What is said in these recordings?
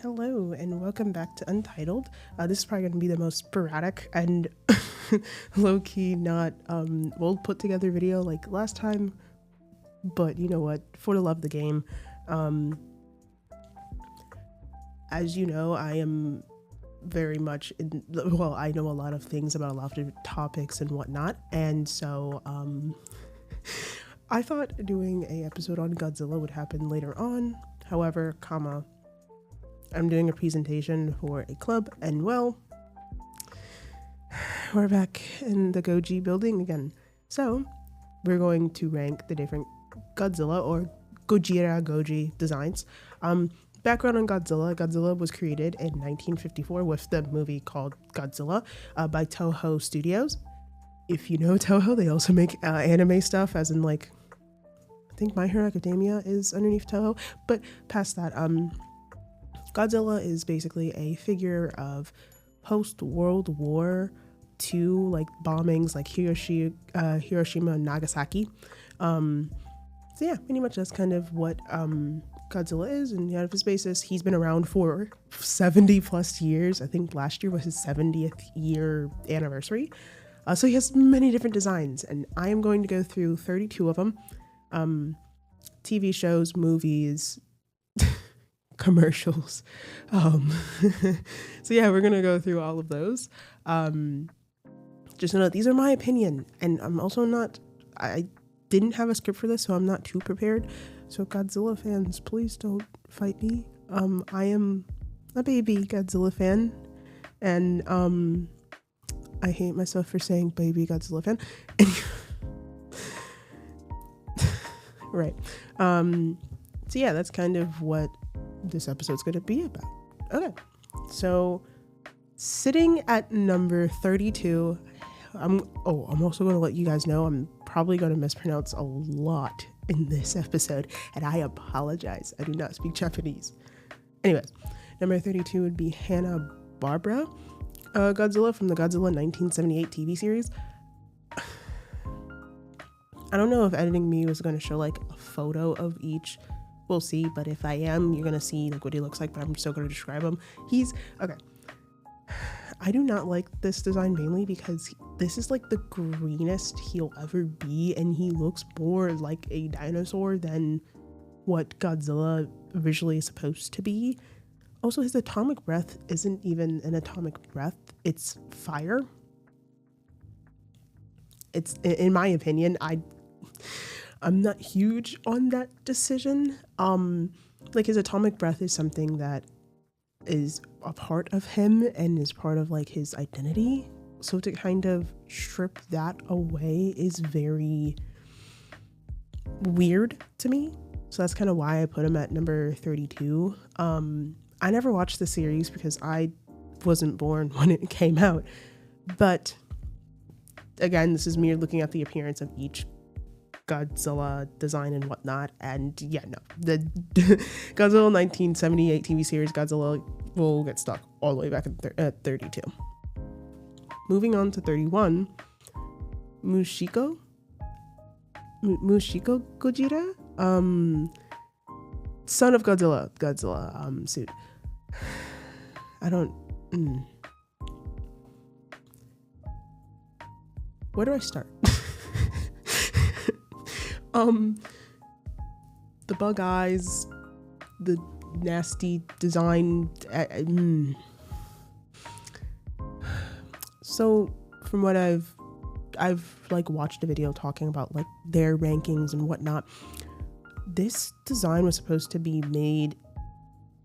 Hello and welcome back to Untitled. This is probably going to be the most sporadic and low-key not well put together video like last time, but you know what, for the love of the game. As you know, I am very much I know a lot of things about a lot of different topics and whatnot, and so I thought doing a episode on Godzilla would happen later on. However, I'm doing a presentation for a club, and well, we're back in the Goji building again. So we're going to rank the different Godzilla or Goji designs. Background on Godzilla. Godzilla was created in 1954 with the movie called Godzilla by Toho Studios. If you know Toho, they also make anime stuff, as in like, I think My Hero Academia is underneath Toho. But past that, Godzilla is basically a figure of post-World War II, like bombings like Hiroshima and Nagasaki. So yeah, pretty much that's kind of what Godzilla is. And out of his basis, he's been around for 70 plus years. I think last year was his 70th year anniversary. So he has many different designs, and I am going to go through 32 of them. TV shows, movies, commercials. So yeah, we're gonna go through all of those. Just know these are my opinion, and I'm also not, I didn't have a script for this, so I'm not too prepared. So Godzilla fans, please don't fight me. I am a baby Godzilla fan, and I hate myself for saying baby Godzilla fan. Right. So yeah, that's kind of what this episode's going to be about. Okay, so sitting at number 32, I'm also going to let you guys know I'm probably going to mispronounce a lot in this episode, and I apologize. I do not speak Japanese. Anyways, number 32 would be Hanna-Barbera Godzilla from the Godzilla 1978 TV series. I don't know if editing me was going to show like a photo of each. We'll see, but if I am, you're gonna see like what he looks like, but I'm still gonna describe him. He's okay. I do not like this design mainly because this is like the greenest he'll ever be, and he looks more like a dinosaur than what Godzilla visually is supposed to be. Also, his atomic breath isn't even an atomic breath, it's fire. It's, in my opinion, I'm not huge on that decision. Like his atomic breath is something that is a part of him and is part of like his identity. So to kind of strip that away is very weird to me. So that's kind of why I put him at number 32. I never watched the series because I wasn't born when it came out. But again, this is me looking at the appearance of each Godzilla design and whatnot, and yeah, no, the Godzilla 1978 TV series Godzilla will get stuck all the way back at 32. Moving on to 31, Mushiko Gojira, son of Godzilla suit. I don't. Where do I start? The bug eyes, the nasty design. So from what I've like watched a video talking about like their rankings and whatnot. This design was supposed to be made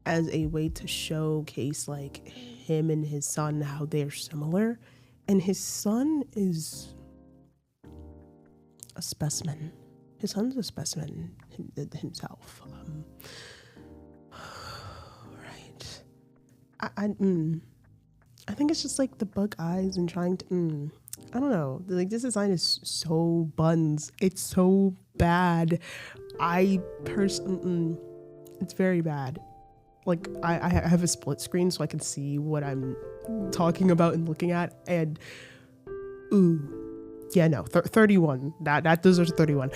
as a way to showcase like him and his son, how they're similar, and his son is a specimen. His son's a specimen himself. Right. I think it's just like the bug eyes and trying to. I don't know. Like this design is so buns. It's so bad. It's very bad. Like I have a split screen so I can see what I'm talking about and looking at, and yeah, no, 31. That deserves 31.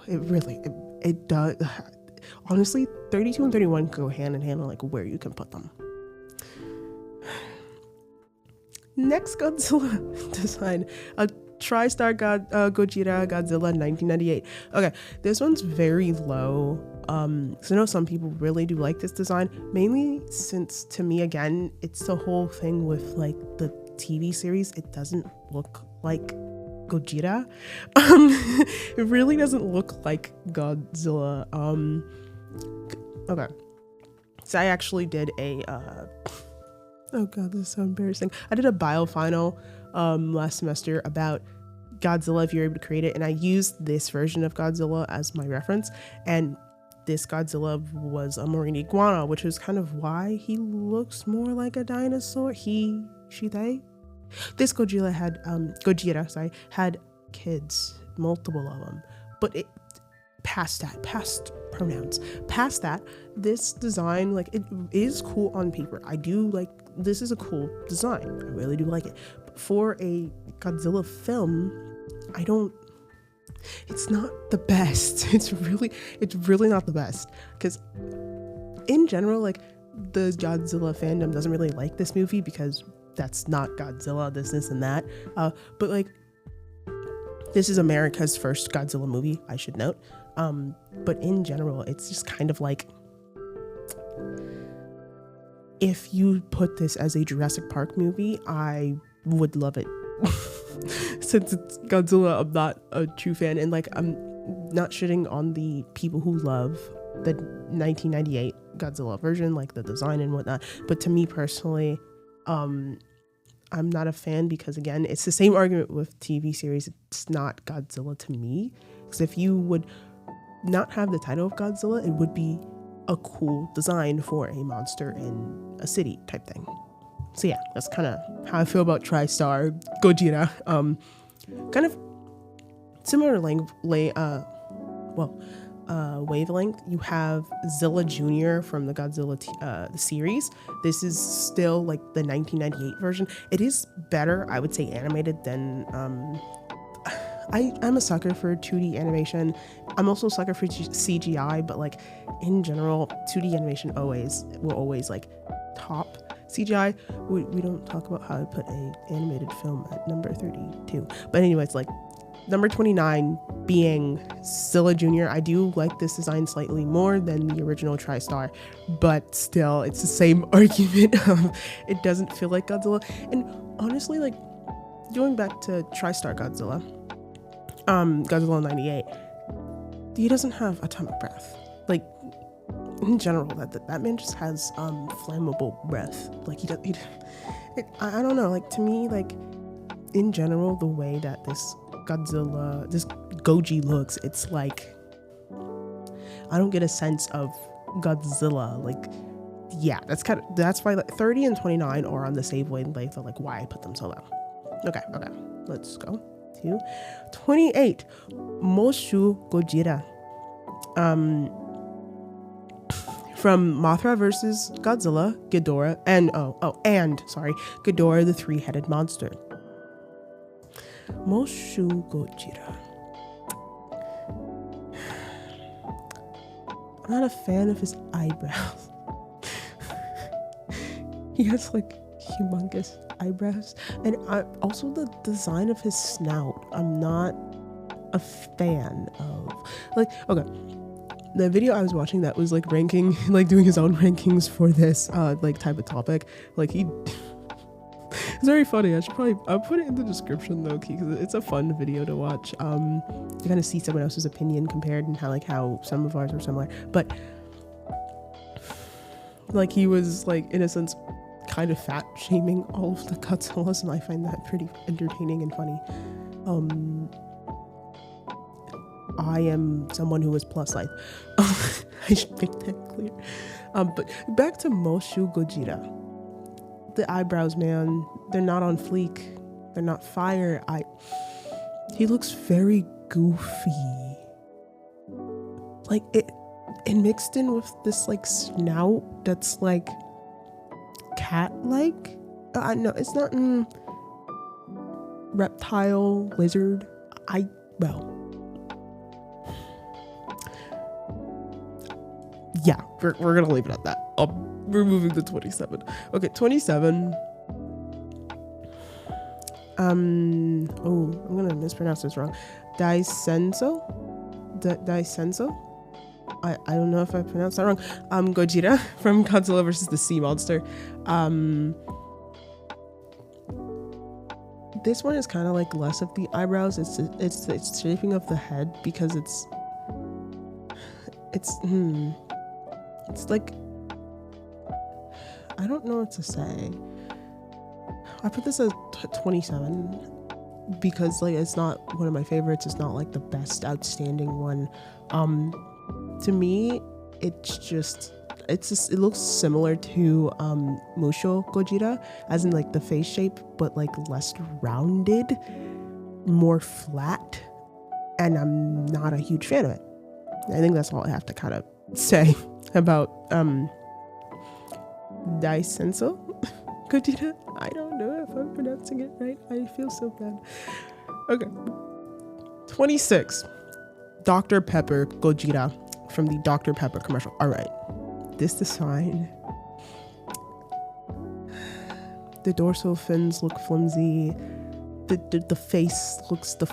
It really, it does. honestly, 32 and 31 go hand in hand on like where you can put them. Next Godzilla design, a TriStar Gojira Godzilla 1998. Okay, this one's very low. So I know some people really do like this design, mainly since to me, again, it's the whole thing with like the TV series. It doesn't look like Gojira. It really doesn't look like Godzilla. Okay, so I actually did a oh god, this is so embarrassing. I did a bio final last semester about Godzilla if you're able to create it, and I used this version of Godzilla as my reference, and this Godzilla was a marine iguana, which is kind of why he looks more like a dinosaur. They. This Gojira had kids, multiple of them, but it past pronouns. Past that, this design, like, it is cool on paper. I do like, this is a cool design. I really do like it. But for a Godzilla film, it's not the best. It's really not the best. Because in general, like, the Godzilla fandom doesn't really like this movie because that's not Godzilla, this and that. But like, this is America's first Godzilla movie, I should note. But in general, it's just kind of like, if you put this as a Jurassic Park movie, I would love it. Since it's Godzilla, I'm not a true fan, and like, I'm not shitting on the people who love the 1998 Godzilla version, like the design and whatnot, but to me personally, I'm not a fan because, again, it's the same argument with TV series. It's not Godzilla to me, because if you would not have the title of Godzilla, it would be a cool design for a monster in a city type thing. So yeah, that's kind of how I feel about TriStar Gojira. Kind of similar wavelength. You have Zilla Jr. from the Godzilla the series. This is still like the 1998 version. It is better, I would say, animated than I'm a sucker for 2D animation. I'm also a sucker for CGI, but like, in general, 2D animation will always like top CGI. We don't talk about how I put a animated film at number 32. But anyways, like, number 29 being Zilla Jr. I do like this design slightly more than the original TriStar, but still, it's the same argument of it doesn't feel like Godzilla. And honestly, like, going back to TriStar Godzilla, Godzilla 98, he doesn't have atomic breath. Like, in general, that man just has flammable breath. Like, I don't know, like, to me, like, in general, the way that this Goji looks, it's like, I don't get a sense of Godzilla. Like, yeah, that's why like 30 and 29 are on the same wavelength of like why I put them so low. Okay, let's go to 28, Moshu Gojira. From Mothra vs. Godzilla, Ghidorah, and Ghidorah the three-headed monster. Moshu Gojira. I'm not a fan of his eyebrows. He has like humongous eyebrows, and also the design of his snout. I'm not a fan of. Like, okay, the video I was watching that was like ranking, like doing his own rankings for this like type of topic, like it's very funny. I'll put it in the description though, because it's a fun video to watch. You kind of see someone else's opinion compared and how some of ours are similar. But like, he was like, in a sense, kind of fat shaming all of the Godzillas, and I find that pretty entertaining and funny. I am someone who is plus size. I should make that clear. But back to Moshu Gojira. The eyebrows, man, they're not on fleek. They're not fire. He looks very goofy. Like, it mixed in with this like snout that's like cat-like. No, it's not reptile, lizard. yeah, we're gonna leave it at that. We're moving to 27. Okay, 27. I'm gonna mispronounce this wrong. Daisenso? Daisenso? I don't know if I pronounced that wrong. Gojira from Godzilla versus the Sea Monster. This one is kind of like less of the eyebrows. It's the shaping of the head, because it's like, I don't know what to say. I put this as 27 because like it's not one of my favorites. It's not like the best outstanding one. To me, it looks similar to Musho Gojira, as in like the face shape, but like less rounded, more flat, and I'm not a huge fan of it. I think that's all I have to kind of say about Daisenso Gojira. I don't know if I'm pronouncing it right. I feel so bad. Okay. 26. Dr. Pepper Gojira from the Dr. Pepper commercial. All right. This design. The dorsal fins look flimsy. The face looks the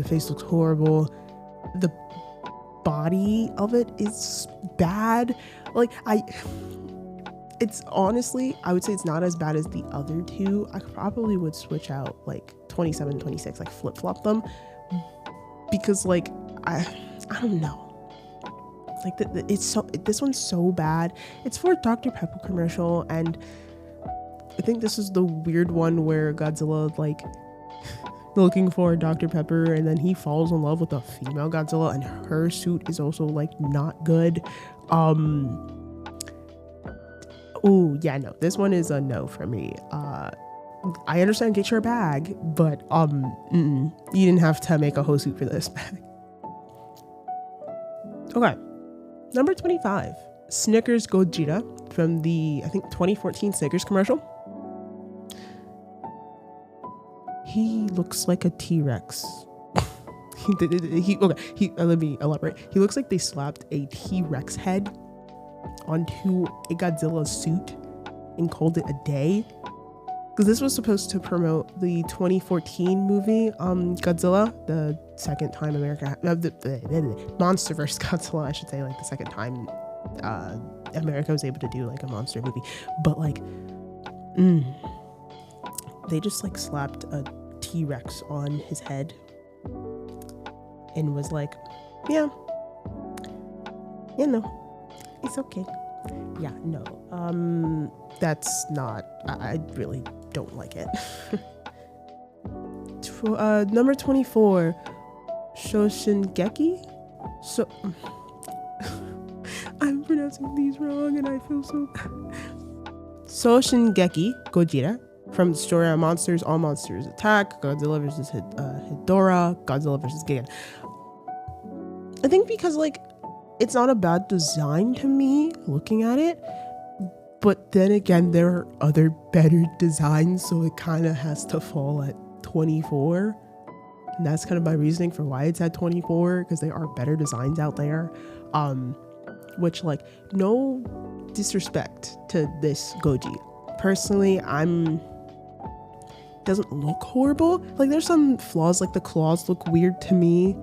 face looks horrible. The body of it is bad. Like it's honestly, I would say it's not as bad as the other two. I probably would switch out like 27, 26, like flip-flop them, because like I don't know. Like this one's so bad. It's for a Dr. Pepper commercial, and I think this is the weird one where Godzilla like looking for Dr. Pepper, and then he falls in love with a female Godzilla, and her suit is also like not good. Oh yeah, no, this one is a no for me. I understand get your bag, but you didn't have to make a whole suit for this bag. Okay, number 25, Snickers Gojira from the, I think, 2014 Snickers commercial. He looks like a T-Rex. Let me elaborate. He looks like they slapped a T-Rex head onto a Godzilla suit and called it a day. Because this was supposed to promote the 2014 movie Godzilla, the second time America, the MonsterVerse Godzilla, I should say, like the second time America was able to do like a monster movie. But like, they just like slapped a T-Rex on his head and was like, yeah, no, it's okay. Yeah, no, that's not, I really don't like it. Number 24, Shoshingeki. So I'm pronouncing these wrong and I feel so bad. Shoshingeki Gojira from the story of Monsters, All Monsters Attack, Godzilla vs. Hedorah, Godzilla vs. Gigan. I think because like it's not a bad design to me looking at it, but then again there are other better designs, so it kind of has to fall at 24, and that's kind of my reasoning for why it's at 24, because there are better designs out there, which, like, no disrespect to this Goji, personally, doesn't look horrible. Like, there's some flaws, like the claws look weird to me.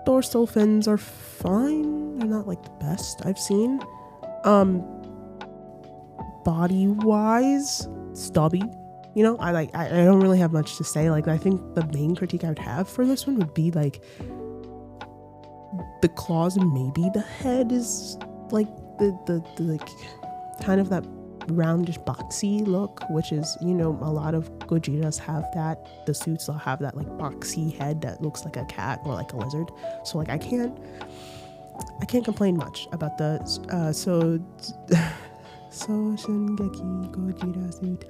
Dorsal fins are fine. They're not like the best I've seen. Body wise, stubby. You know, I don't really have much to say. Like, I think the main critique I would have for this one would be like the claws, and maybe the head is like the like kind of that roundish boxy look, which is, you know, a lot of Gojiras have that. The suits will have that like boxy head that looks like a cat or like a lizard. So like I can't complain much about the Shingeki Gojira suit.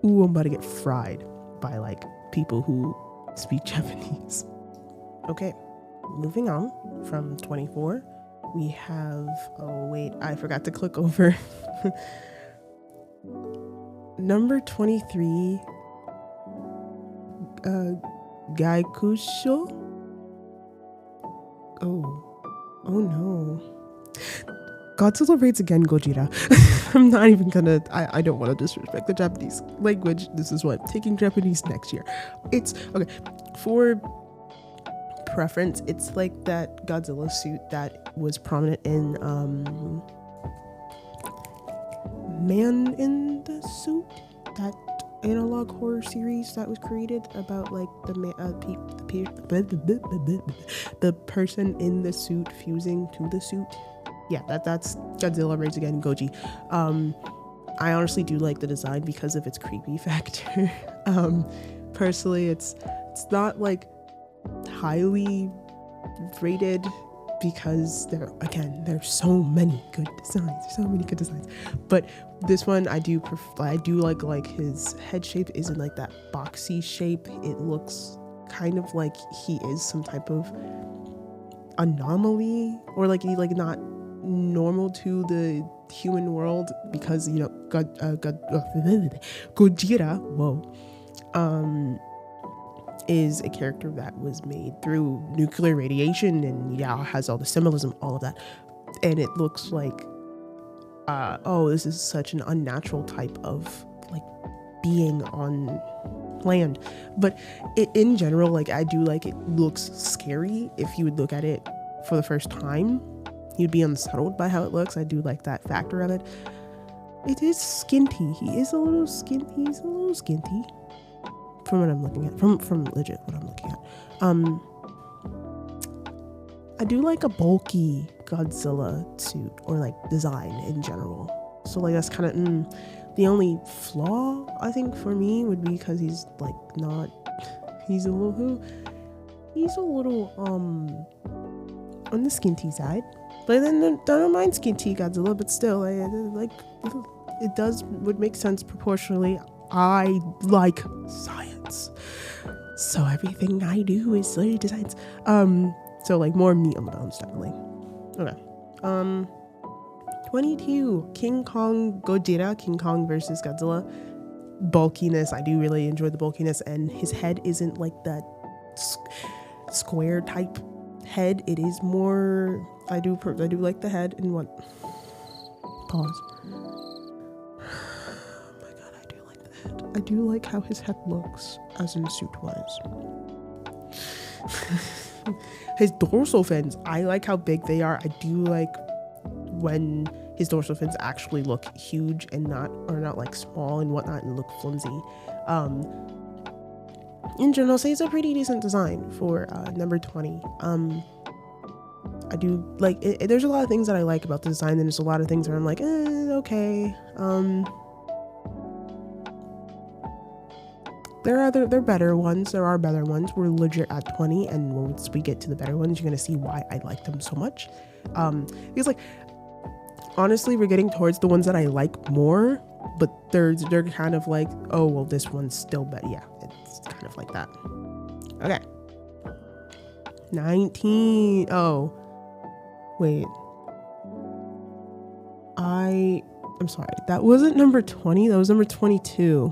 Ooh, I'm about to get fried by like people who speak Japanese. Okay, moving on from 24. We have, oh wait, I forgot to click over. Number 23, Gaikusho. Oh, Oh no. Godzilla raids again, Gojira. I'm not even gonna, I don't want to disrespect the Japanese language. This is what, taking Japanese next year. It's, okay, for preference, it's like that Godzilla suit that was prominent in, Man in the Suit, that analog horror series that was created about like the person in the suit fusing to the suit. Yeah, that's Godzilla raids again, Goji. I honestly do like the design because of its creepy factor. Personally, it's not like highly rated because there's so many good designs. But this one I do like his head shape isn't like that boxy shape. It looks kind of like he is some type of anomaly, or like he like not normal to the human world, because you know Gojira is a character that was made through nuclear radiation, and has all the symbolism, all of that, and it looks like this is such an unnatural type of like being on land. But in general, like I do like it looks scary. If you would look at it for the first time, you'd be unsettled by how it looks. I do like that factor of it. It is skinty. He's a little skinty from what I'm looking at, from legit what I'm looking at. I do like a bulky Godzilla suit, or like design in general. So like that's kind of the only flaw I think for me would be because he's a little on the skinty side. But then I don't mind skinty Godzilla, but still would make sense proportionally. I like science, so everything I do is literally designs. So like more meat on the bones, definitely. Okay. 22, King Kong Gojira, King Kong versus Godzilla. Bulkiness, I do really enjoy the bulkiness, and his head isn't like that square type head. It is more, I do like the head and what. Pause. I do like how his head looks as in suit wise. His dorsal fins, I like how big they are. I do like when his dorsal fins actually look huge and not like small and whatnot and look flimsy. In general, say it's a pretty decent design for number 20. I do like it. There's a lot of things that I like about the design, and there's a lot of things where I'm like, okay. There are better ones. There are better ones. We're legit at 20, and once we get to the better ones, you're gonna see why I like them so much. Because like honestly, we're getting towards the ones that I like more, but they're kind of like, oh well, this one's still better. Yeah, it's kind of like that. Okay. 19. Oh, wait. I'm sorry. That wasn't number 20. That was number 22.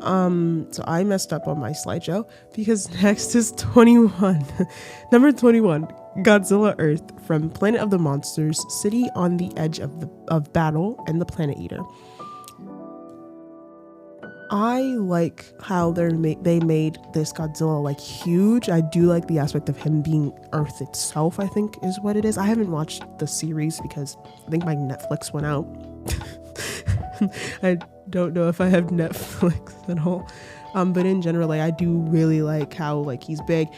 So I messed up on my slideshow because next is 21. Number 21, Godzilla Earth from Planet of the Monsters, City on the Edge of Battle, and the Planet Eater. I like how they made this Godzilla like huge. I do like the aspect of him being Earth itself, I think is what it is. I haven't watched the series because I think my Netflix went out. I don't know if I have Netflix at all. But in general, like I do really like how like he's big.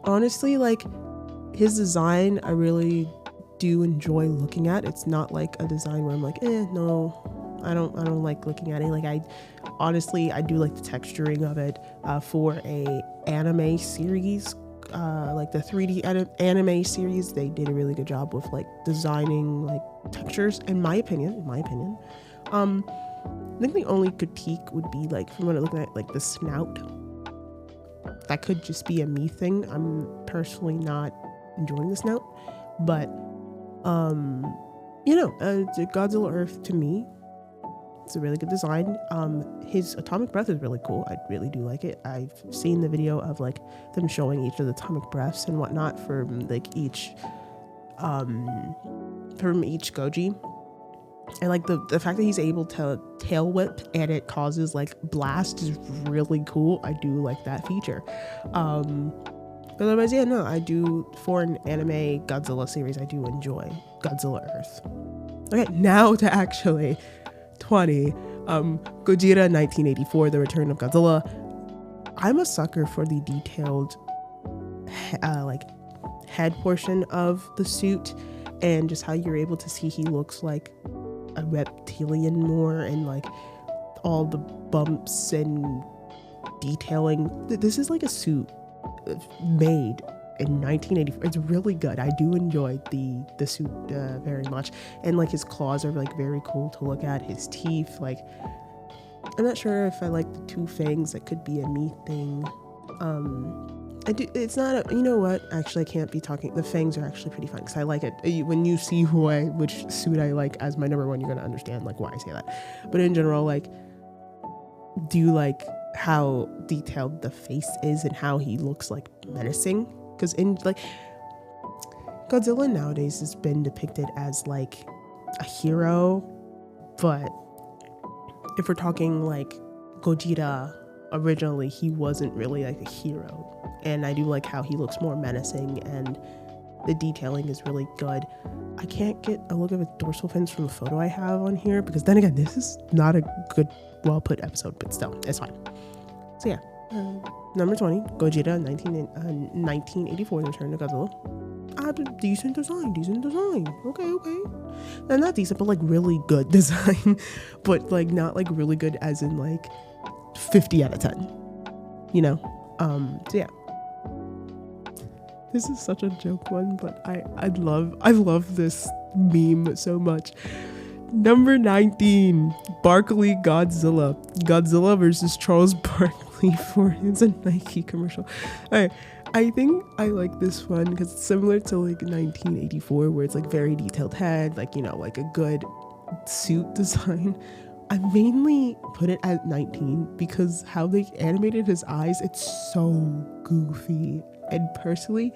Honestly, like his design, I really do enjoy looking at. It's not like a design where I'm like, no, I don't like looking at it. Like I do like the texturing of it for a anime series. Like the 3D anime series, they did a really good job with like designing like textures, in my opinion. I think the only critique would be like from what I'm looking at, like the snout. That could just be a me thing. I'm personally not enjoying the snout, but Godzilla Earth to me It's a really good design. His atomic breath is really cool. I really do like it. I've seen the video of like them showing each of the atomic breaths and whatnot from like each Goji. And like the fact that he's able to tail whip and it causes like blast is really cool. I do like that feature. But otherwise, yeah, no, I do, for an anime Godzilla series, I do enjoy Godzilla Earth. Okay, now to actually 20, Gojira 1984, The Return of Godzilla. I'm a sucker for the detailed head portion of the suit, and just how you're able to see he looks like a reptilian more, and like all the bumps and detailing. This is like a suit made in 1984. It's really good. I do enjoy the suit very much, and like his claws are like very cool to look at. His teeth, like, I'm not sure if I like the two fangs. That could be a me thing. I do. It's not a, you know what? Actually, I can't be talking. The fangs are actually pretty fun because I like it. When you see which suit I like as my number one, you're gonna understand like why I say that. But in general, like, do you like how detailed the face is and how he looks like menacing? Because in like Godzilla nowadays has been depicted as like a hero, but if we're talking like Gojira, originally he wasn't really like a hero. And I do like how he looks more menacing, and the detailing is really good. I can't get a look at his dorsal fins from the photo I have on here, because then again, this is not a good, well put episode, but still, it's fine. So yeah, number 20, Gojira 1984, The Return of Godzilla. Decent design. Okay. And not decent, but like really good design. But like not like really good as in like 50 out of 10. You know? So yeah. This is such a joke one, but I love this meme so much. Number 19, Barkley Godzilla. Godzilla versus Charles Barkley for his Nike commercial. Alright, I think I like this one because it's similar to like 1984, where it's like very detailed head, like, you know, like a good suit design. I mainly put it at 19 because how they animated his eyes, it's so goofy. And personally,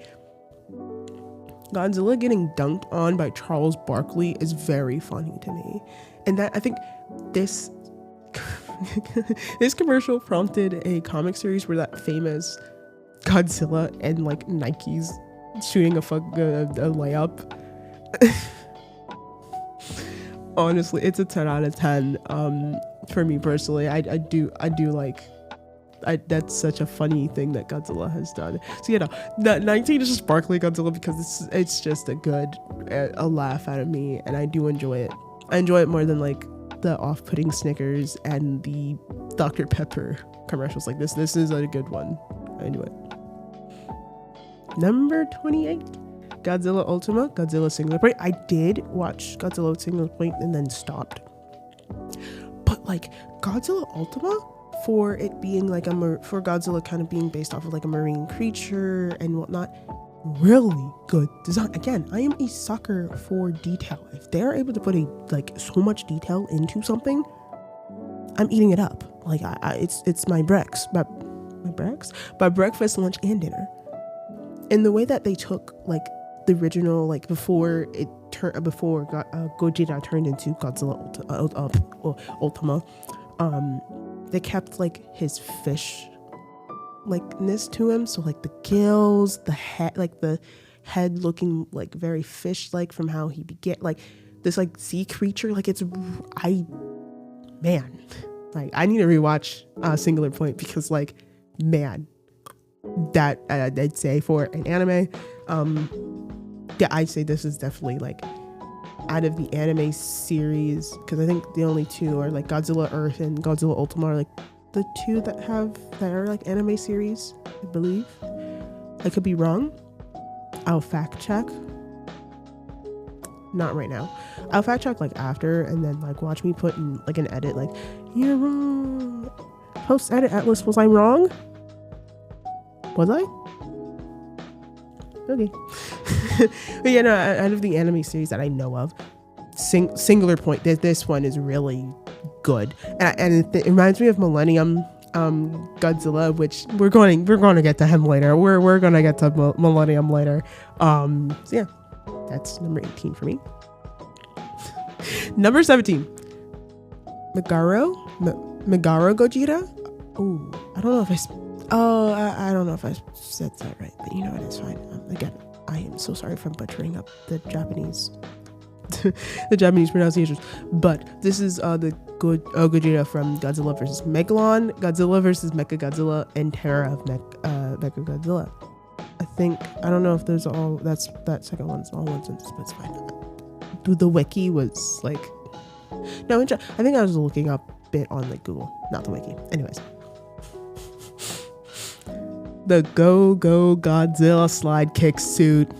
Godzilla getting dunked on by Charles Barkley is very funny to me. And that, I think this this commercial prompted a comic series where that famous Godzilla and like Nike's shooting a layup. Honestly, it's a 10 out of 10 for me personally. I do like, that's such a funny thing that Godzilla has done. So, you know, 19 is just Barkley Godzilla because it's just a laugh out of me, and I do enjoy it. I enjoy it more than like the off-putting Snickers and the Dr. Pepper commercials like this. This is a good one. I enjoy it. Number 28, Godzilla Ultima, Godzilla Singular Point. I did watch Godzilla Singular Point and then stopped. But like Godzilla Ultima, for it being like for Godzilla kind of being based off of like a marine creature and whatnot, really good design. Again, I am a sucker for detail. If they're able to put so much detail into something, I'm eating it up. Like it's my breakfast, lunch, and dinner. And the way that they took like the original, like before Gojira turned into Godzilla Ultima, they kept like his fish likeness to him, so like the gills, the head looking like very fish like from how he began, like this like sea creature. Like I need to rewatch Singular Point because like man, that I'd say for an anime, yeah, I'd say this is definitely like out of the anime series, because I think the only two are like Godzilla Earth and Godzilla Ultima are like the two that are like anime series, I believe. I could be wrong. I'll fact check. Not right now. I'll fact check like after, and then like watch me put in like an edit like, you're wrong. Post edit Atlas, was I wrong? Was I? Okay. But yeah, no, out of the anime series that I know of, Singular Point, this one is really good. And it reminds me of Millennium Godzilla, which we're going to get to him later. We're going to get to Millennium later. So yeah, that's number 18 for me. Number 17, Megaro Gojira. Oh, I don't know if I don't know if I said that right, but you know what, it's fine. Again, I am so sorry for butchering up the Japanese the Japanese pronunciations, but this is the Gojira from Godzilla vs. Megalon, Godzilla vs. Mechagodzilla, and Terror of Mechagodzilla. I don't know if there's that second one's all one sentence, but it's fine. The wiki was like, no, I think I was looking up a bit on like Google, not the wiki. Anyways, the Go Godzilla slide kick suit.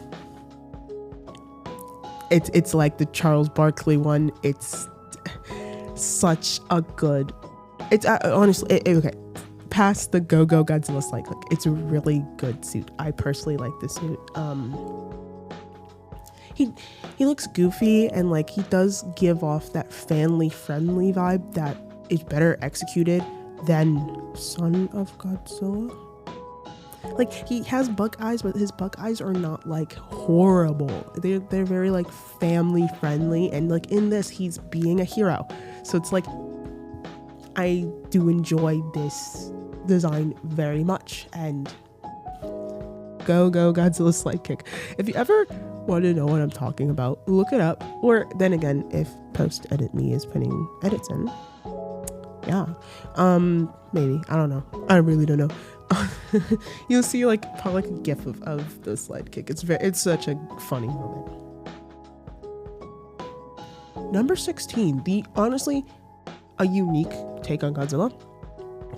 It's like the Charles Barkley one. It's such a good. It's honestly okay. Past the Go Godzilla slide kick, it's a really good suit. I personally like the suit. He looks goofy, and like he does give off that family friendly vibe that is better executed than Son of Godzilla. Like, he has buck eyes, but his buck eyes are not like horrible. They're very like family friendly, and like in this he's being a hero. So it's like I do enjoy this design very much. And Go Godzilla slide kick. If you ever want to know what I'm talking about, look it up. Or then again, if post edit me is putting edits in, yeah, maybe, I don't know, I really don't know. You'll see like probably like a gif of the slide kick. It's such a funny moment. Number 16, honestly a unique take on Godzilla,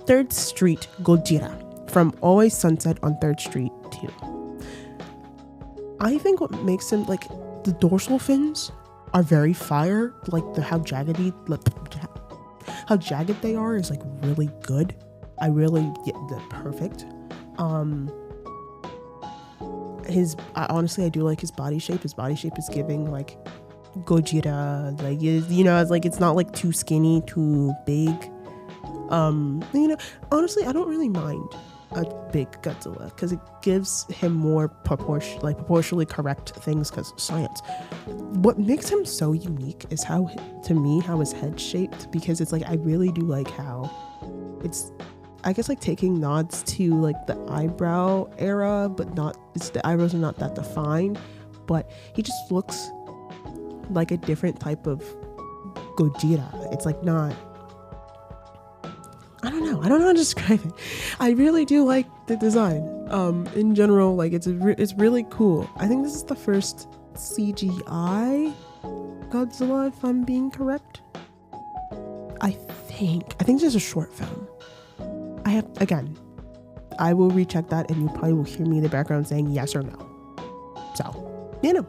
3rd Street Gojira from Always Sunset on 3rd Street 2. I think what makes him, like, the dorsal fins are very fire, like how jagged they are is like really good. They're perfect. Honestly, I do like his body shape. His body shape is giving like Gojira, like, you know, it's like, it's not like too skinny, too big. You know, honestly, I don't really mind a big Godzilla because it gives him more proportionally correct things because science. What makes him so unique is how his head's shaped, because it's like, I really do like how it's, I guess, like taking nods to like the eyebrow era, but the eyebrows are not that defined, but he just looks like a different type of Gojira. It's like not, I don't know how to describe it. I really do like the design. In general, like it's really cool. I think this is the first CGI Godzilla, if I'm being correct. I think this is a short film. I will recheck that, and you probably will hear me in the background saying yes or no. So, you know,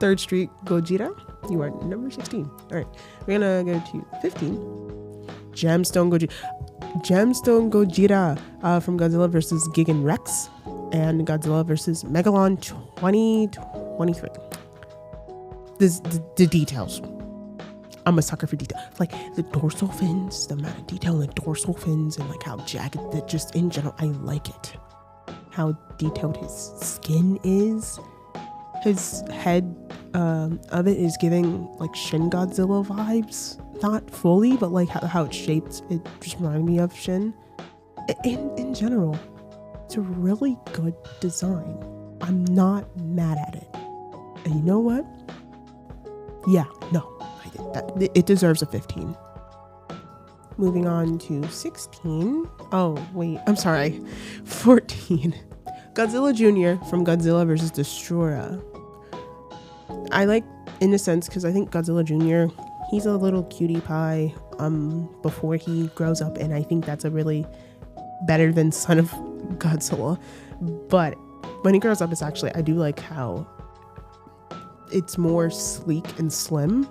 3rd Street Gojira, you are number 16. All right, we're gonna go to 15. Gemstone Gojira from Godzilla vs. Gigan Rex and Godzilla vs. Megalon 2023. The details. I'm a sucker for detail. Like the dorsal fins, the amount of detail in the dorsal fins, and like how jagged, that just in general, I like it. How detailed his skin is. His head of it is giving like Shin Godzilla vibes. Not fully, but like how it's shaped, it just reminded me of Shin. In general, it's a really good design. I'm not mad at it. And you know what? Yeah, no. It deserves a 15. Moving on to 16. Oh, wait, I'm sorry. 14. Godzilla Jr. from Godzilla vs. Destroyer. I like, in a sense, because I think Godzilla Jr., he's a little cutie pie before he grows up, and I think that's a really better than Son of Godzilla. But when he grows up, it's actually, I do like how it's more sleek and slim,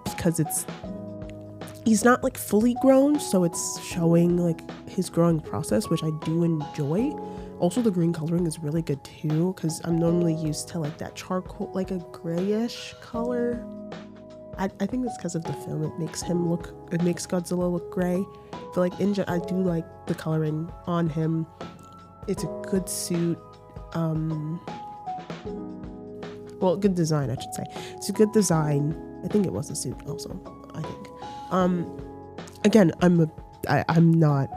because he's not like fully grown, so it's showing like his growing process, which I do enjoy. Also, the green coloring is really good too, because I'm normally used to like that charcoal, like a grayish color. I think it's because of the film. It makes Godzilla look gray. But like I do like the coloring on him. It's a good suit. Well, good design, I should say. It's a good design. I think it was a suit also. I think. Again, I'm not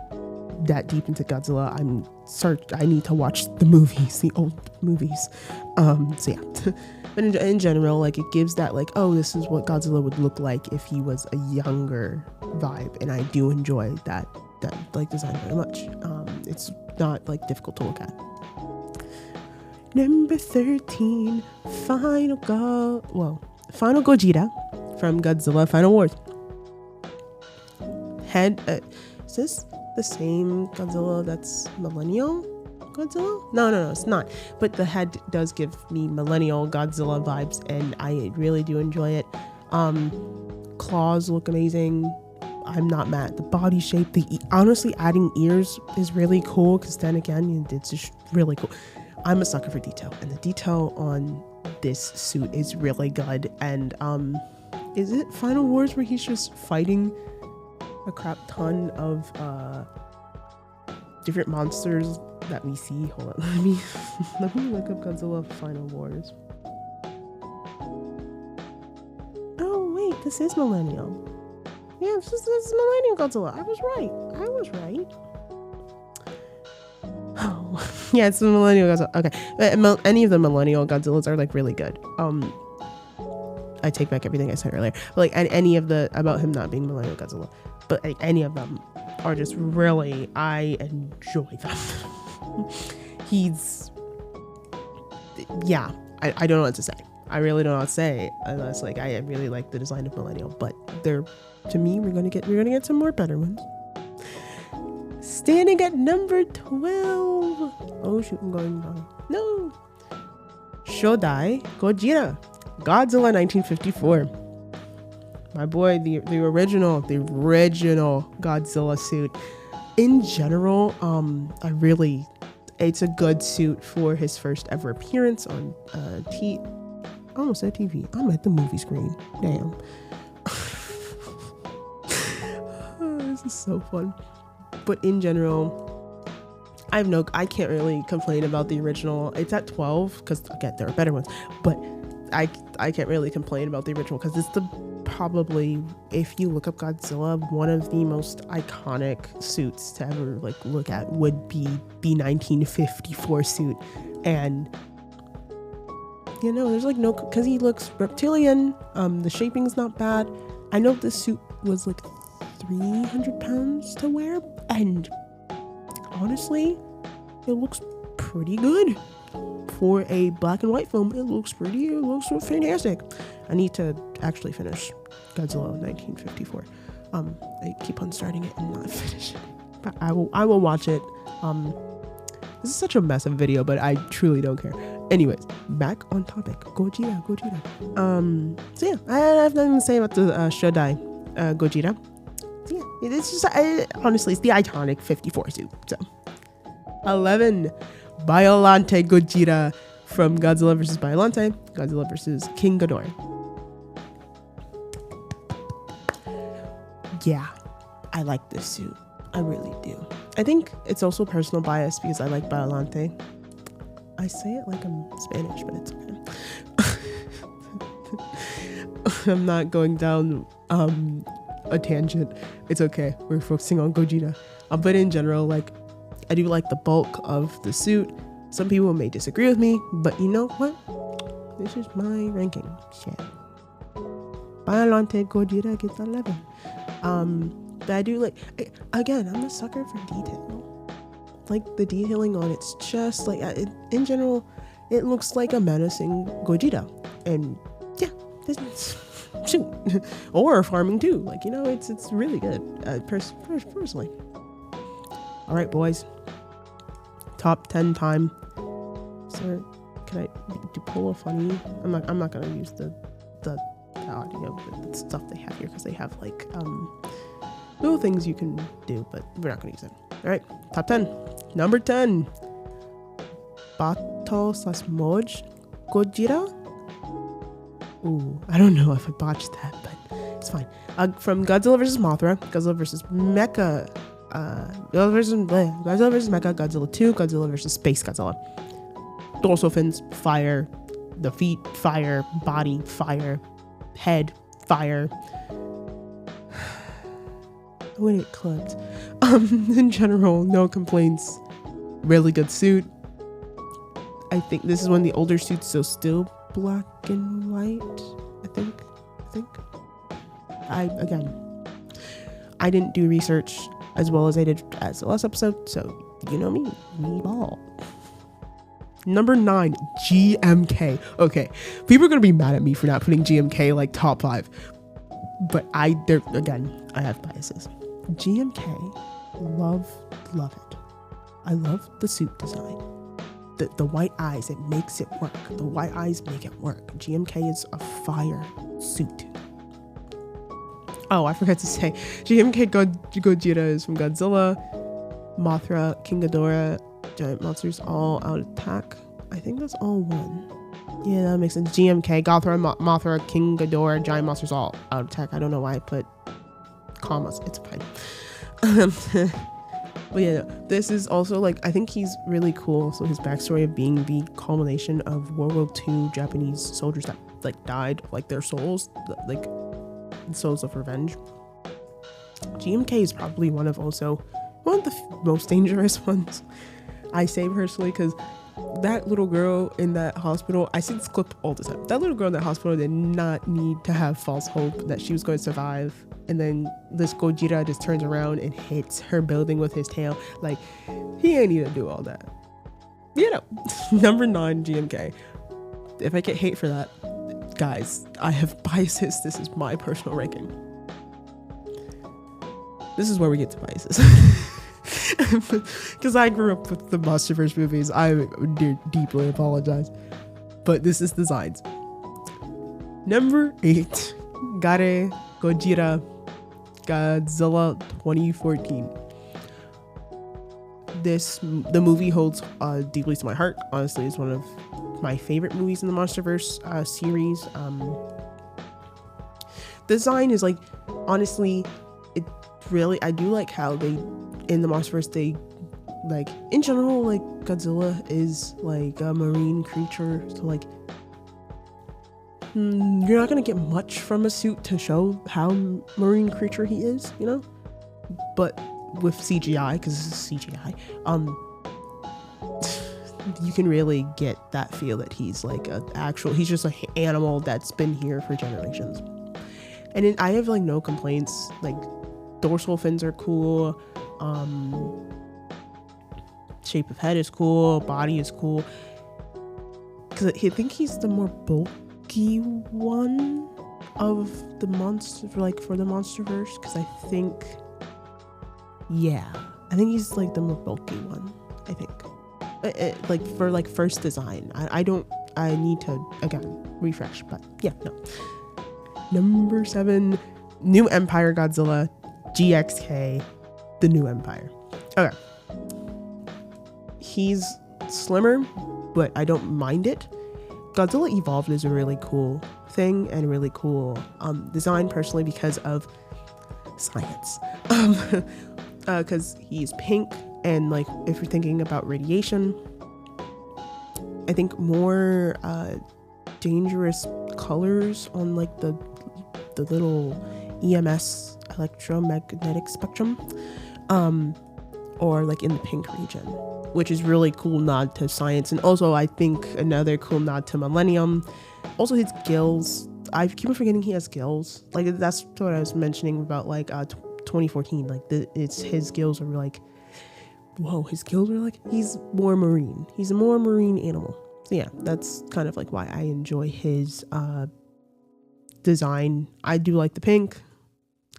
that deep into Godzilla. I need to watch the movies, the old movies. So yeah. But in general, like, it gives that, like, oh, this is what Godzilla would look like if he was a younger vibe, and I do enjoy that like design very much. It's not like difficult to look at. Number 13, Final Gojira from Godzilla Final Wars. Is this the same Godzilla that's Millennial Godzilla? No, it's not. But the head does give me Millennial Godzilla vibes, and I really do enjoy it. Claws look amazing. I'm not mad. The body shape, honestly, adding ears is really cool, because then again, it's just really cool. I'm a sucker for detail, and the detail on this suit is really good. And is it Final Wars where he's just fighting a crap ton of different monsters that we see? Hold on, let me look up Godzilla Final Wars. Oh wait, this is Millennial. Yeah, this is Millennial Godzilla. I was right. Oh, yeah, it's the Millennial Godzilla. Okay, any of the Millennial Godzillas are like really good. I take back everything I said earlier. But like any of the about him not being Millennial Godzilla, but like, any of them are just really, I enjoy them. I don't know what to say. I really don't know what to say, unless like I really like the design of Millennial, but to me, we're gonna get some more better ones. Standing at number 12. Oh shoot, I'm going wrong. No. Shodai Gojira, Godzilla 1954. My boy, the original Godzilla suit. In general, it's a good suit for his first ever appearance on I almost said TV. I'm at the movie screen. Damn. This is so fun. But in general, I can't really complain about the original. It's at 12 because again, there are better ones, but I can't really complain about the original because it's probably, if you look up Godzilla, one of the most iconic suits to ever like look at would be the 1954 suit. And there's like because he looks reptilian. The shaping's not bad. I know this suit was like 300 pounds to wear, and honestly, it looks pretty good for a black and white film. It looks fantastic. I need to actually finish Godzilla 1954. I keep on starting it and not finishing it, but I will watch it. This is such a massive video, but I truly don't care. Anyways, back on topic. Gojira. So yeah, I have nothing to say about the Shodai Gojira. So yeah, it's just honestly, it's the iconic 54 suit. So 11, Biollante Gojira from Godzilla vs. Biollante, Godzilla vs. King Ghidorah. Yeah, I like this suit. I really do. I think it's also personal bias because I like Biollante. I say it like I'm Spanish, but it's okay. I'm not going down a tangent. It's okay. We're focusing on Gojira. But in general, like, I do like the bulk of the suit. Some people may disagree with me, but you know what? This is my ranking. Shit. Biollante Gojira gets 11. But I do like, again, I'm a sucker for detail. Like, the detailing on it's just like, in general, it looks like a menacing Gojira. And yeah, shoot. Or farming too. Like, it's really good. Personally. All right, boys. Top 10 time. Sir, can I do pull a funny? I'm not gonna use the audio, the stuff they have here, because they have like little things you can do, but we're not gonna use it. All right, top 10. Number 10. Bato Sasmoj Gojira. Ooh, I don't know if I botched that, but It's fine. From Godzilla versus Mothra, Godzilla versus Mecha, Godzilla versus Mecha, Godzilla 2, Godzilla versus Space Godzilla. Dorsal fins, fire. The feet, fire. Body, fire. Head, fire. When it clipped. In general, no complaints. Really good suit. I think this is one of the older suits, so still black and white. I think. I didn't do research as well as I did as the last episode, so you know me ball. Number 9, GMK. Okay, people are gonna be mad at me for not putting GMK like top 5, but I have biases. GMK, love it. I love the suit design. The white eyes, it makes it work. The white eyes make it work. GMK is a fire suit. Oh, I forgot to say, GMK Gojira is from Godzilla, Mothra, King Ghidorah, giant monsters all out attack. I think that's all one. Yeah, that makes sense. GMK, Gothra, Mothra, King Ghidorah, giant monsters all out attack. I don't know why I put commas. It's fine. But yeah, this is also like, I think he's really cool. So his backstory of being the culmination of World War II Japanese soldiers that like died, like their souls, like souls of revenge. GMK is probably one of the most dangerous ones. I say personally, because that little girl in that hospital, I see this clip all the time. That little girl in that hospital did not need to have false hope that she was going to survive. And then this Gojira just turns around and hits her building with his tail. Like, he ain't need to do all that. You know, number 9, GMK. If I get hate for that, guys, I have biases. This is my personal ranking. This is where we get to biases. Because I grew up with the MonsterVerse movies. I do deeply apologize. But this is designs. Number 8, Gare Gojira Godzilla 2014. The movie holds deeply to my heart. Honestly, it's one of my favorite movies in the MonsterVerse series. Design is like, honestly, it really, I do like how they, in the MonsterVerse, they, like, in general, like, Godzilla is like a marine creature, so like, you're not gonna get much from a suit to show how marine creature he is, you know? But with CGI, because this is CGI, you can really get that feel that he's like he's just an animal that's been here for generations. And I have like no complaints. Like, dorsal fins are cool, shape of head is cool, body is cool. Because I think he's the more bulky one of the monster, like for the MonsterVerse. Because I think he's like the more bulky one. I think like for like first design. I need to again refresh, but yeah, no. Number 7, New Empire Godzilla GXK, the New Empire. Okay. He's slimmer, but I don't mind it. Godzilla Evolved is a really cool thing and really cool design personally because of science. Because he's pink, and like if you're thinking about radiation, I think more dangerous colors on like the little EMS, electromagnetic spectrum, or like in the pink region, which is really cool nod to science. And also I think another cool nod to Millennium. Also his gills, I keep forgetting he has gills. Like that's what I was mentioning about like 2014. Like his gills are like, whoa, his gills are like, he's more marine. He's a more marine animal. So yeah, that's kind of like why I enjoy his design. I do like the pink.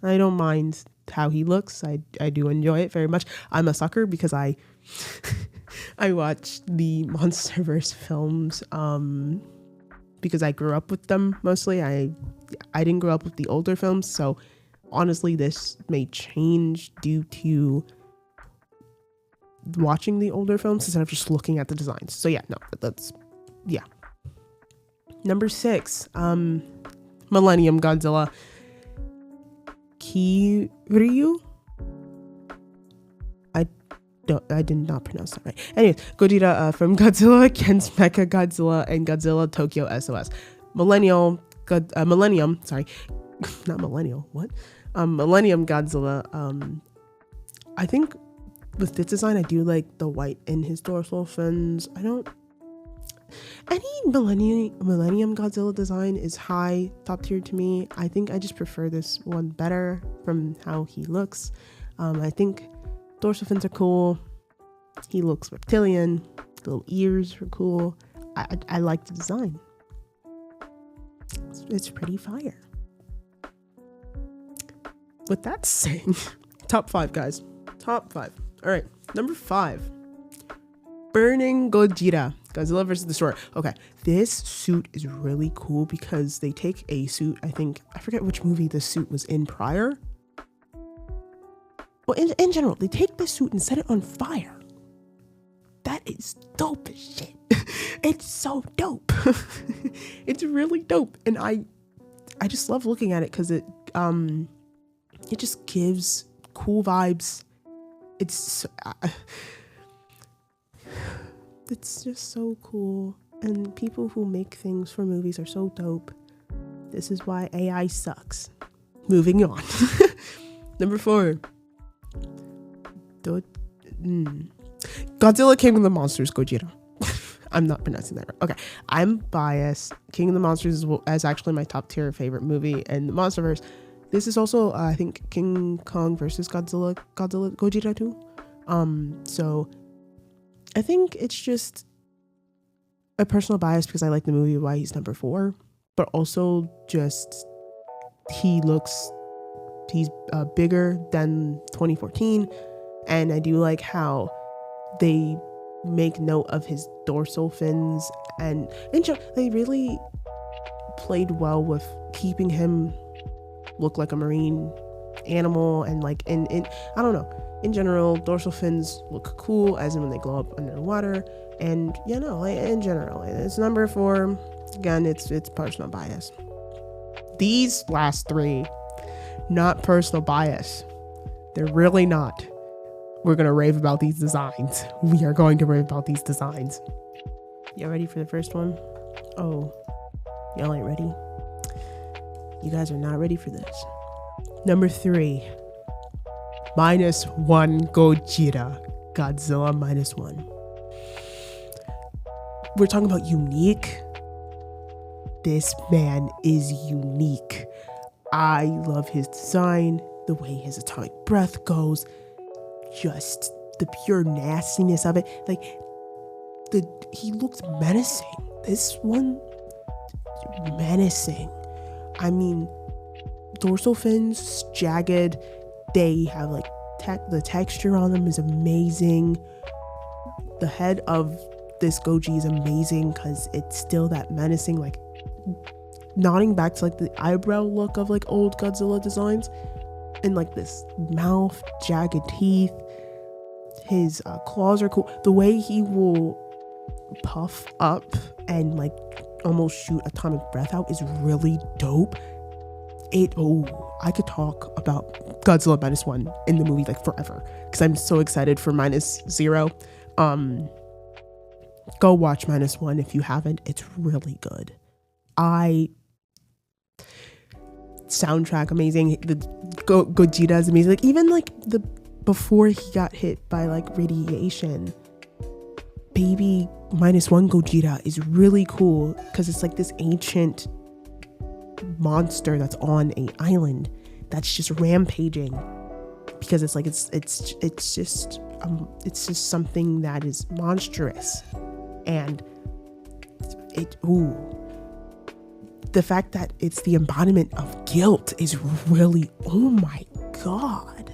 I don't mind how he looks. I do enjoy it very much. I'm a sucker because I watch the MonsterVerse films because I grew up with them mostly. I didn't grow up with the older films, so honestly this may change due to watching the older films instead of just looking at the designs. So yeah, no, that's yeah. Number 6, Millennium Godzilla. Kiryu. I did not pronounce that right. Anyways, Gojira from Godzilla Against Mecha Godzilla and Godzilla Tokyo SOS. Millennium, sorry, not millennial. What? Millennium Godzilla. I think with this design, I do like the white in his dorsal fins. Any Millennium Godzilla design is top tier to me. I think I just prefer this one better from how he looks. I think dorsal fins are cool. He looks reptilian. The little ears are cool. I like the design. It's pretty fire. With that saying, top 5, guys. Top 5. All right, number 5. Burning Gojira. Godzilla versus Destroyer. Okay, this suit is really cool because they take a suit. I forget which movie this suit was in prior. Well, in general, they take this suit and set it on fire. That is dope as shit. It's so dope. It's really dope, and I just love looking at it because it just gives cool vibes. It's just so cool, and people who make things for movies are so dope. This is why AI sucks. Moving on. Number 4. Godzilla King of the Monsters Gojira. I'm not pronouncing that right. Okay, I'm biased. King of the Monsters is actually my top tier favorite movie in the Monsterverse. This is also, I think, King Kong versus Godzilla Gojira too. So I think it's just a personal bias because I like the movie, why he's number 4, but also just he's bigger than 2014, and I do like how they make note of his dorsal fins, and they really played well with keeping him look like a marine animal, and like in I don't know, in general dorsal fins look cool as in when they glow up underwater, and in general it's number 4. Again, it's personal bias. These last 3, not personal bias. They're really not. We're gonna rave about these designs. We are going to rave about these designs. Y'all ready for the first one? Oh, y'all ain't ready. You guys are not ready for this. Number 3. -1 Gojira. Godzilla -1. We're talking about unique. This man is unique. I love his design, the way his atomic breath goes, just the pure nastiness of it. Like, he looks menacing. This one, menacing. I mean, dorsal fins, jagged. They have like the texture on them is amazing. The head of this Goji is amazing because it's still that menacing, like nodding back to like the eyebrow look of like old Godzilla designs, and like this mouth, jagged teeth. His claws are cool. The way he will puff up and like almost shoot atomic breath out is really dope. I could talk about Godzilla -1 in the movie like forever because I'm so excited for -0. Go watch -1 if you haven't. It's really good. Soundtrack amazing. The Gojira is amazing. Like even like before he got hit by like radiation, baby -1 Gojira is really cool because it's like this ancient monster that's on a island that's just rampaging because it's like it's just something that is monstrous, and the fact that it's the embodiment of guilt is really, oh my god.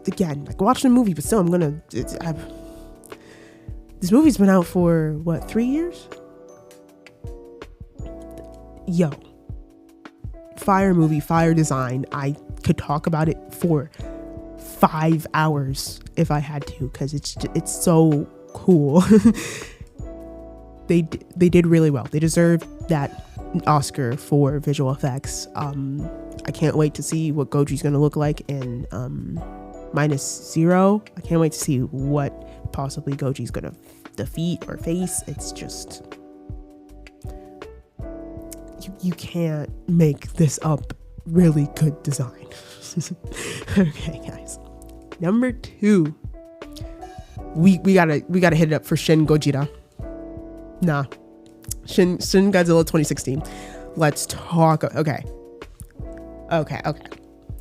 Again, like watch the movie, but still this movie's been out for what, 3 years? Yo, fire movie, fire design. I could talk about it for 5 hours if I had to because it's so cool. They did really well. They deserve that Oscar for visual effects. I can't wait to see what Goji's gonna look like in -0. I can't wait to see what possibly Goji's gonna defeat or face. It's just, you can't make this up. Really good design. Okay, guys. Number 2. We gotta hit it up for Shin Gojira. Shin Godzilla 2016. Let's talk. Okay.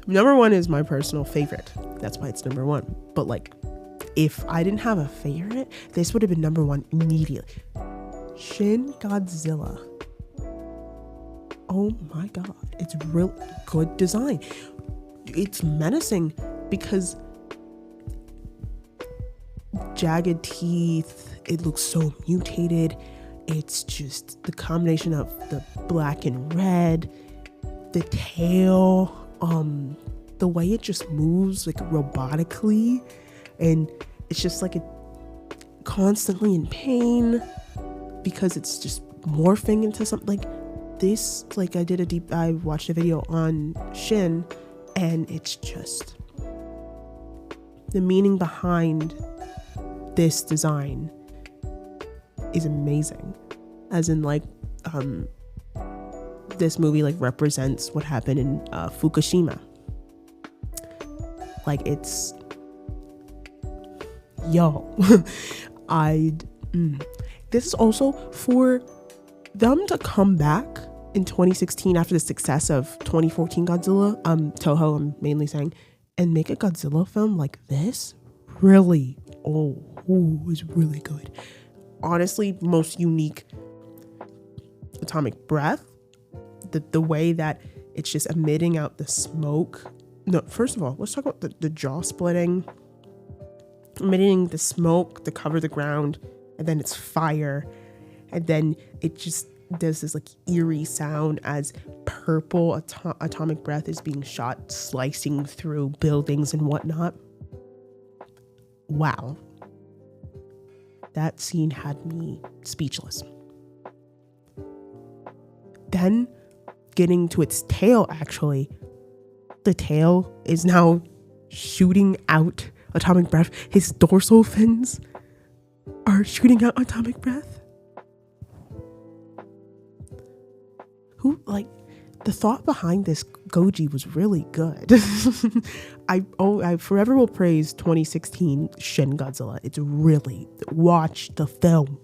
Number 1 is my personal favorite. That's why it's number 1. But like, if I didn't have a favorite, this would have been number 1 immediately. Shin Godzilla. Oh my god, it's real good design. It's menacing because jagged teeth, it looks so mutated. It's just the combination of the black and red, the tail, the way it just moves like robotically, and it's just like it constantly in pain because it's just morphing into something like this. Like, I watched a video on Shin, and it's just the meaning behind this design is amazing. As in, like, this movie like represents what happened in Fukushima. Like, it's this is also for them to come back in 2016 after the success of 2014 Godzilla, Toho I'm mainly saying, and make a Godzilla film like this, really, is really good. Honestly, most unique atomic breath, the way that it's just emitting out the smoke. No, first of all, let's talk about the jaw splitting, emitting the smoke to cover the ground, and then it's fire, and then it just does this like eerie sound as purple atomic breath is being shot, slicing through buildings and whatnot. Wow. That scene had me speechless. Then getting to its tail, actually, the tail is now shooting out atomic breath. His dorsal fins are shooting out atomic breath. The thought behind this Goji was really good. I forever will praise 2016 Shin Godzilla. It's really, watch the film.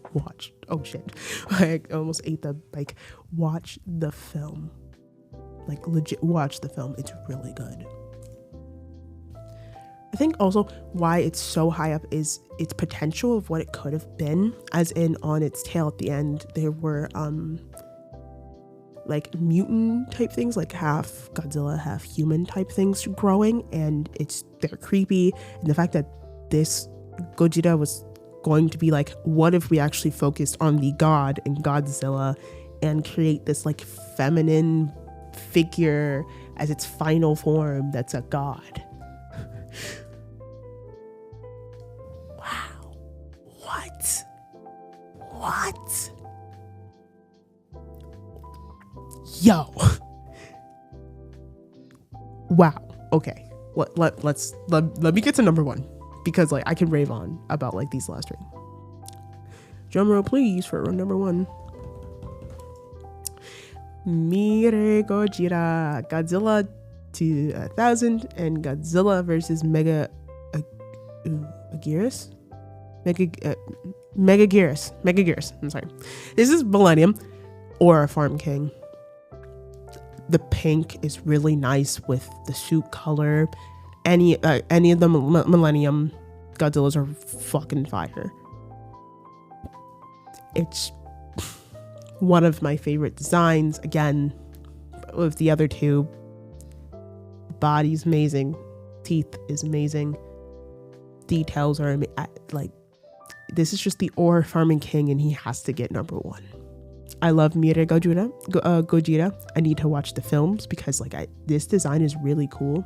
I almost ate the mic. Watch the film. Like, legit, watch the film. It's really good. I think also why it's so high up is its potential of what it could have been, as in on its tail at the end, there were like mutant type things, like half Godzilla, half human type things growing, and they're creepy. And the fact that this Gojira was going to be like, what if we actually focused on the god in Godzilla and create this like feminine figure as its final form that's a god. Wow. What? Yo. Wow. Okay. Let me get to number 1, because like I can rave on about like these last 3. Drum roll please for number 1. Mire Gojira, Godzilla 2000 and Godzilla versus Megaguirus. I'm sorry. This is Millennium or Farm King. The pink is really nice with the suit color. Any of the Millennium Godzillas are fucking fire. It's one of my favorite designs. Again, with the other 2, body's amazing, teeth is amazing, details are like, this is just the ore farming king, and he has to get number 1. I love Mire Gojira. I need to watch the films because like this design is really cool.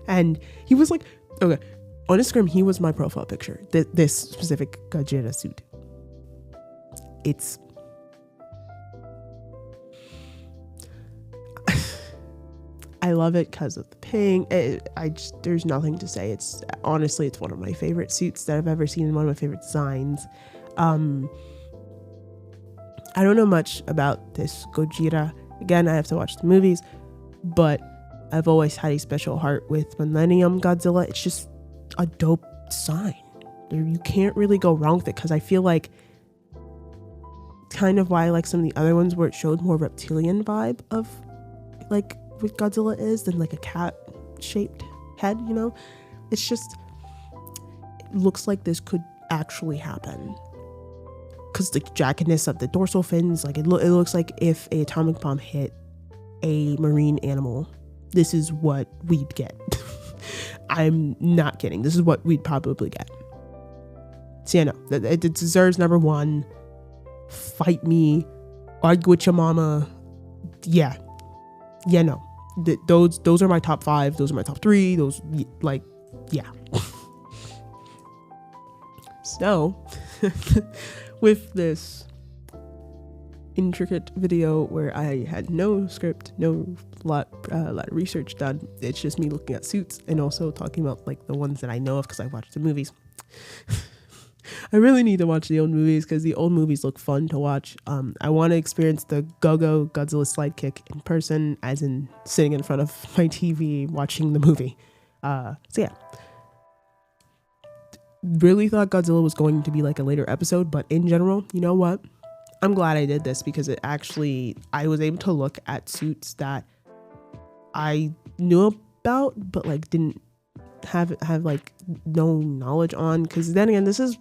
And he was like, okay, on Instagram, he was my profile picture. This specific Gojira suit. It's I love it because of the pink. There's nothing to say. It's honestly, it's one of my favorite suits that I've ever seen, and one of my favorite designs. I don't know much about this Gojira. Again, I have to watch the movies, but I've always had a special heart with Millennium Godzilla. It's just a dope design. You can't really go wrong with it, because I feel like kind of why I like some of the other ones where it showed more reptilian vibe of like what Godzilla is than like a cat shaped head, you know? It's just, it looks like this could actually happen, because the jaggedness of the dorsal fins, like it looks like if a atomic bomb hit a marine animal, this is what we'd get. I'm not kidding. This is what we'd probably get. So yeah, no, it deserves number 1. Fight me, argue with your mama. Yeah, no. Those are my top 5. Those are my top 3. Those, like, yeah. So, with this intricate video where I had no script, no lot of research done, it's just me looking at suits and also talking about like the ones that I know of because I watched the movies. I really need to watch the old movies because the old movies look fun to watch. I want to experience the Go-Go Godzilla slide kick in person, as in sitting in front of my TV watching the movie. So yeah. Really thought Godzilla was going to be like a later episode, but in general, you know what? I'm glad I did this because it actually, I was able to look at suits that I knew about, but like didn't have like no knowledge on, because then again, this is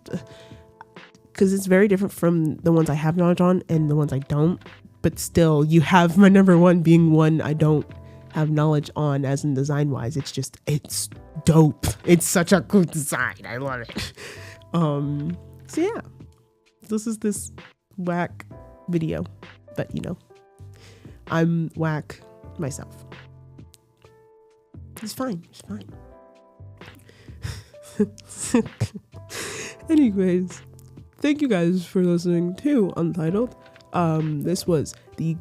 because it's very different from the ones I have knowledge on and the ones I don't, but still you have my number 1 being one I don't have knowledge on, as in design wise. It's dope. It's such a cool design. I love it. So yeah, this is this whack video, but you know, I'm whack myself. It's fine. Anyways, thank you guys for listening to Untitled. This was the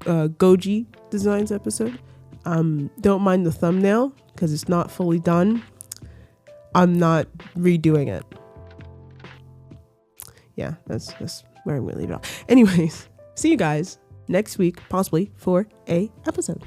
Goji designs episode. Don't mind the thumbnail because it's not fully done. I'm not redoing it. Yeah, that's where I'm gonna leave it off. Anyways, see you guys next week, possibly for a episode.